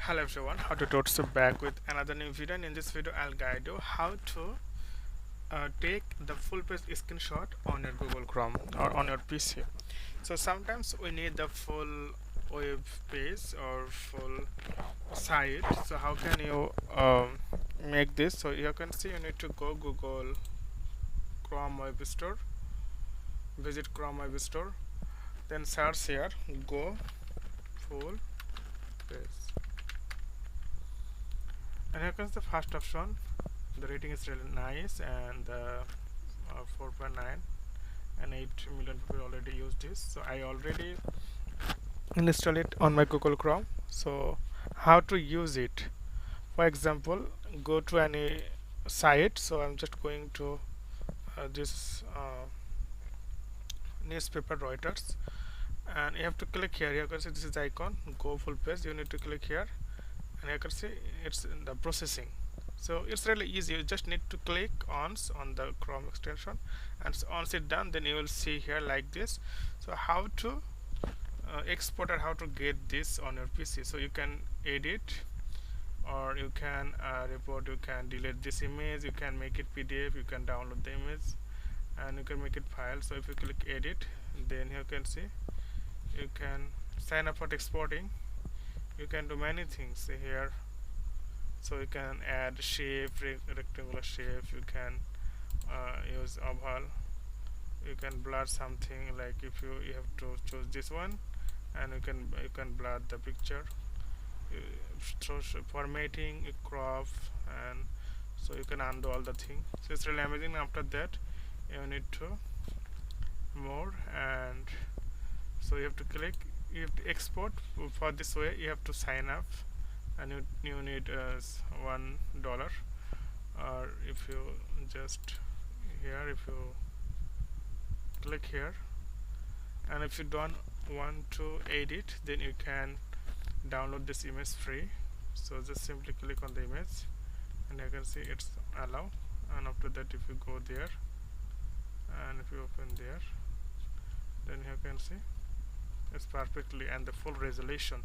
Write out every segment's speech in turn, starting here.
Hello everyone, how to Tuts back with another new video, and in this video I'll guide you how to take the full page screenshot on your Google Chrome or on your PC. So sometimes we need the full web page or full site. So how can you make this? So you can see you need to go Google Chrome Web Store, visit Chrome Web Store, then search here Go Full Page. And here comes the first option. The rating is really nice, and 4.9 and 8 million people already use this. So I already install it on my Google Chrome. So how to use it? For example, go to any site. So I'm just going to this newspaper Reuters, and you have to click here. You can see this is the icon Go Full Page. You need to click here, and you can see it's in the processing. So it's really easy. You just need to click once on the Chrome extension, and once it's done, then you will see here like this. So how to export or how to get this on your PC? So you can edit, or you can report, you can delete this image, you can make it PDF, you can download the image, and you can make it file. So if you click edit, then you can see you can sign up for exporting. You can do many things here. So you can add shape, rectangular shape, you can use oval, you can blur something, like if you have to choose this one, and you can blur the picture, through formatting, you crop, and so you can undo all the thing. So it's really amazing. After that you need to more, and so you have to click, you have to export. For this way you have to sign up, and you need $1, or if you just here, if you click here, and if you don't want to edit, then you can download this image free. So just simply click on the image, and you can see it's allow, and after that if you go there, and if you open there, then you can see it's perfectly and the full resolution.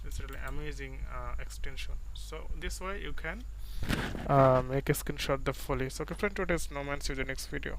It's really amazing extension. So this way you can make a screenshot the fully. So okay friend, today's no man, see you in the next video.